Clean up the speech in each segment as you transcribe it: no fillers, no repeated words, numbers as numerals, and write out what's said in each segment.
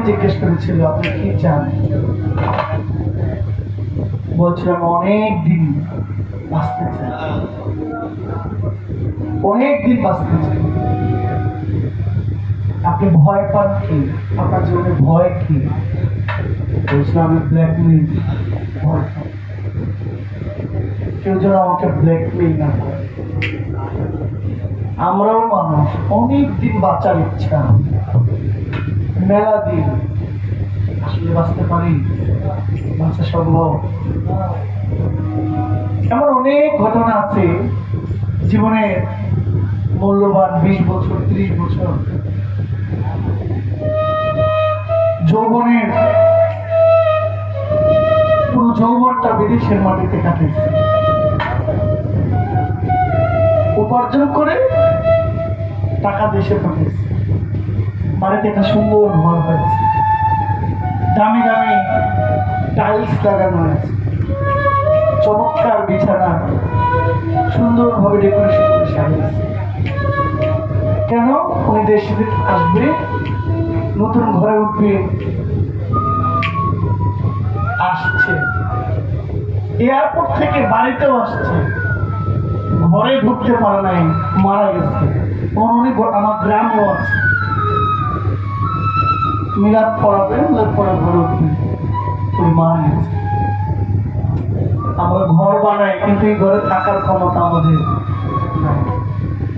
জিজ্ঞেস করেছিল আপনি কি চান, বলছিলাম অনেক দিন বাঁচতে চাই, অনেক দিন বাঁচতে চাই। আপনি ভয় পান কি, আপনার জীবনে ভয় কি? বলছিলাম আমি ব্ল্যাকমেইল ভয় পাই, কেউ যেন আমাকে ব্ল্যাকমেইল না করে। আমরাও মানুষ, অনেক দিন বাঁচার ইচ্ছা, মেলা দিন, আসলে বাঁচতে পারি, বাঁচা সম্ভব? এমন অনেক ঘটনা আছে জীবনে, মূল্যবান 20 বছর 30 বছর যৌবনের পুরো যৌবনটা বিদেশের মাটিতে কাটিয়েছে, উপার্জন করে টাকা দেশে পাঠিয়েছে, বাড়িতে একটা সুন্দর ঘর হয়েছে, দামি দামি টাইলস লাগানো আছে, চমৎকার বিছানা সুন্দরভাবে ডেকোরেশন করে সাজিয়েছে। কেন? উনি দেশে আসবে, নতুন ঘরে উঠবে, আসছে, এয়ারপোর্ট থেকে বাড়িতেও আসছে, ঘরে ঢুকতে পারে নাই, মারা গেছে। অনেক আমার গ্রামও আছে, মিলাদ পড়াবে, মিলাদ পড়া ঘরে উঠবে, মারা গেছে। আমরা ঘর বানাই কিন্তু এই ঘরে থাকার ক্ষমতা আমাদের নাই।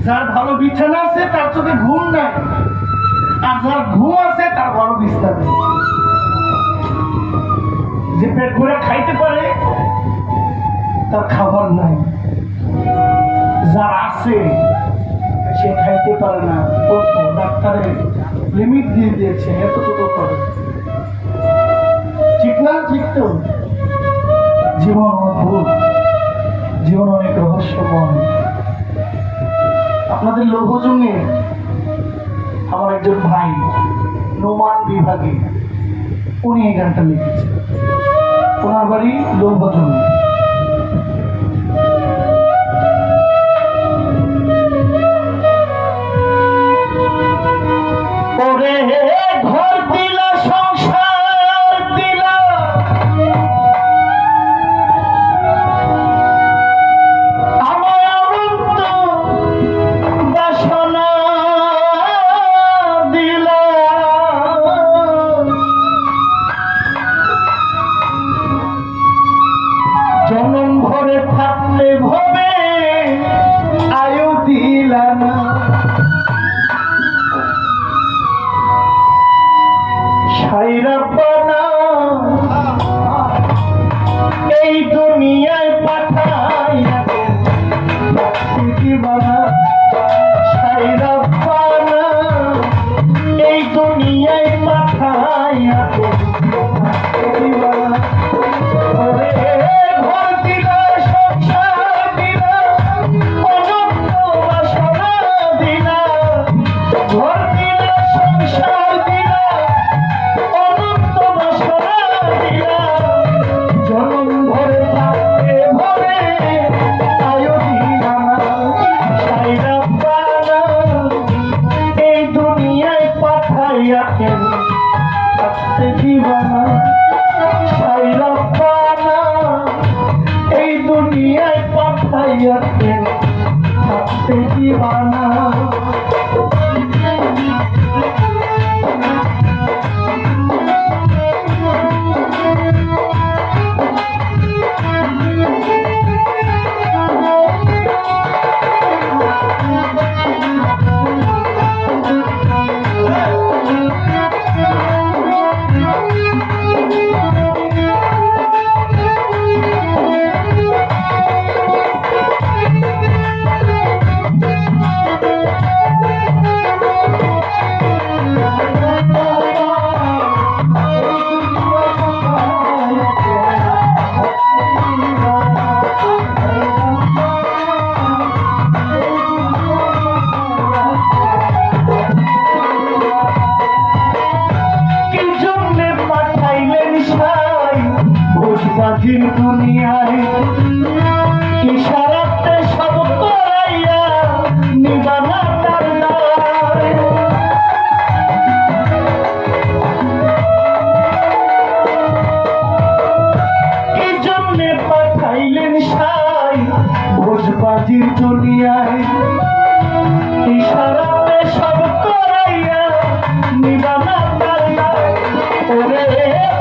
যার ভালো বিছানা আছে তার চোখে ঘুম নাই, আর যার ঘুম আছে তার ভালো বিছানা নেই। যে পেট ভরে খাইতে পারে তার খাবার নাই, যার আছে সে খাইতে পারে না, ডাক্তারে লিমিট দিয়ে দিয়েছে এতটুকু করে। ঠিক না? ঠিক তো? জীবন অদ্ভুত, জীবন অনেক রহস্যময়। আপনাদের লৌহজঙ্গে আমার একজন ভাই নোমান বিভাগে, উনি এই গানটা লিখেছেন, ওনার বাড়ি লৌহজঙ্গে। ঘর দিলা, সংসার দিলা, আমার অনন্ত বাসনা দিলা, জনম ভরে থাকলে ভবে আয়ু দিলা না, এই দুনিয়ায় পাঠাইয়া দিবানা, সাইরাব্বানা এই দুনিয়ায় পাঠাইয়া দিবানা। ঘর দিলা, সংসার দিলা, অনন্ত বাসনা দিলা, ঘর দিলা, সংসার দিলা, অনন্ত বাসনা দিলা, জনম ভরে থাকতে ভরে আয়ু দিলা না, সাইরাব্বানা এই দুনিয়ায় পাঠাইয়া কেন থাকতে দিবানা, সাইরাব্বানা এই দুনিয়ায় পাঠাইয়া কেন থাকতে দিবানা। দুনিয়ায় ইশারাতে সব করাইয়া নিবানা তার আজির দুনিয়ায় ইশারাতে সব করাইয়া নিবানা তাল্লা ওরে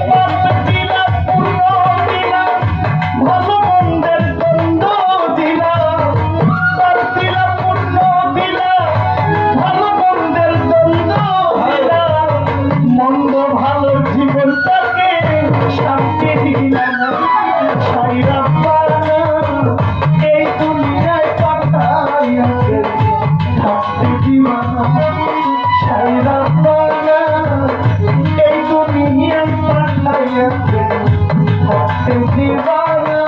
পাপ দিলা পুণ্য দিলা ভালো মন্দের দ্বন্দ্ব দিলা পাপ দিলা পুণ্য দিলা ভালো মন্দের দ্বন্দ্ব দিলা মন্দ ভালো জীবনটাকে শান্তি দিলা না সাইরা পানা এই দুনিয়ায় পাঠাইয়া থাকতে দিবানা সাইরা পানা এই দুনিয়ায় পাঠাইয়া থাকতে দিবানা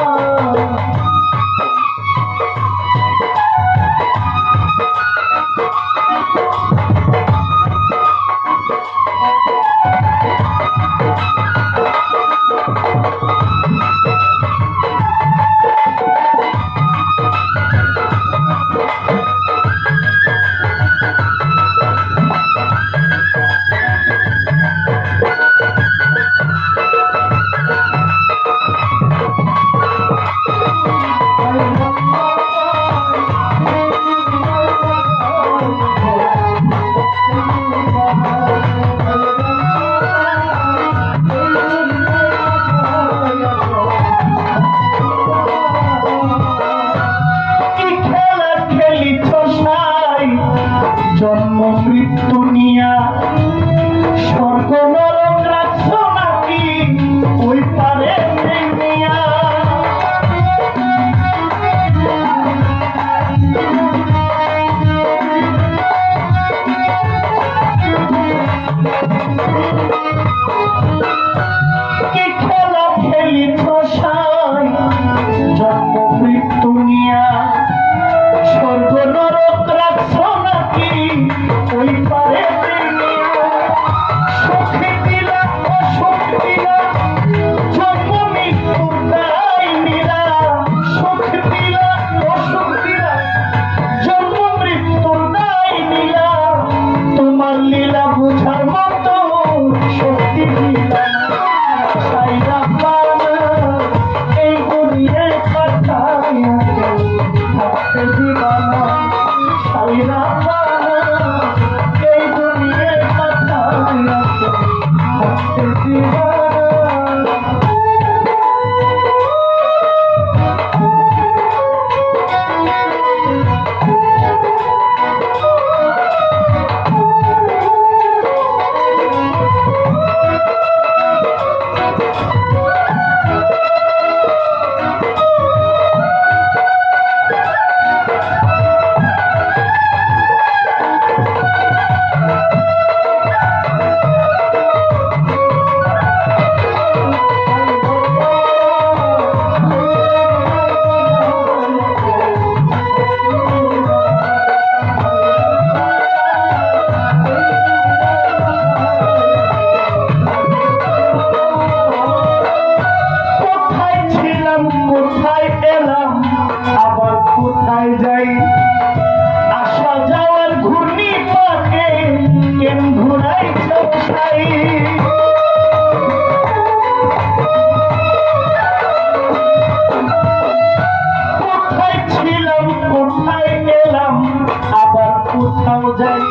জন্ম মৃত্যু নিয়া স্বর্গ নরক রাখছো নাকি ওই পারে নিয়া কি খেলা খেলিছ সাই জন্ম মৃত্যু নিয়া স্বর্গ নরক রাখছো নাকি ওই পারে সুখ দিলা অসুখ দিলা জন্ম মৃত্যুর দায় নিলা সুখ দিলা অসুখ দিলা জন্ম মৃত্যুর দায় নিলা তোমার লীলা বুঝার মতো শক্তি দিলা সাইরা পানা এই দুনিয়ায় পাঠাইয়া থাকতে দিবানা সাইরা পানা এই দুনিয়ায় পাঠাইয়া থাকতে দিবানা কোথায় এলাম আবার কোথায় যাই আসা যাওয়ার ঘূর্ণি পাকে কেন ঘুরাই ছাই কোথায় ছিলাম কোথায় এলাম আবার কোথাও যাই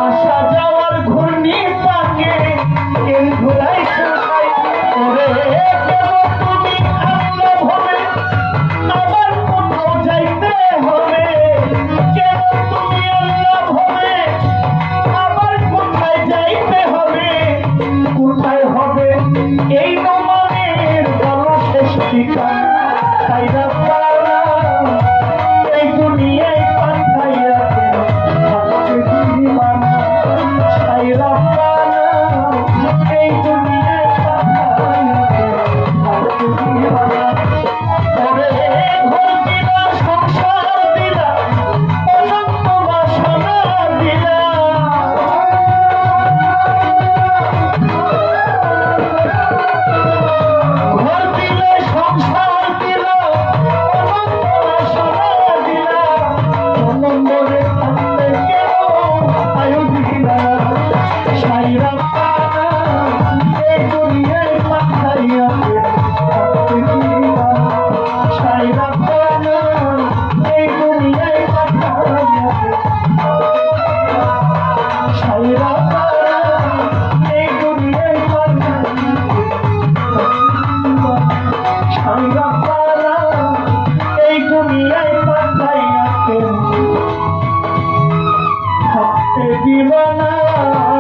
আসা যাওয়ার ঘূর্ণি পাকে কেন ঘুরাই ছাই ওরে তুমি আল্লাহ হবে আবার কোথাও যাইতে হবে কেন তুমি আল্লাহ হবে আবার কোথায় যাইতে হবে কোথায় হবে এই তোমাদের বড় শেষ ঠিকানা সাইরা পানা এই দুনিয়ায় পাঠাইয়া থাকতে দিবানা সাইরা পানা এই দুনিয়ায় পাঠাইয়া থাকতে দিবানা ওরে ঘর দিলা সংসার দিলা অনন্ত বাসনা দিলা ঘর দিলে সংসার দিলা জানা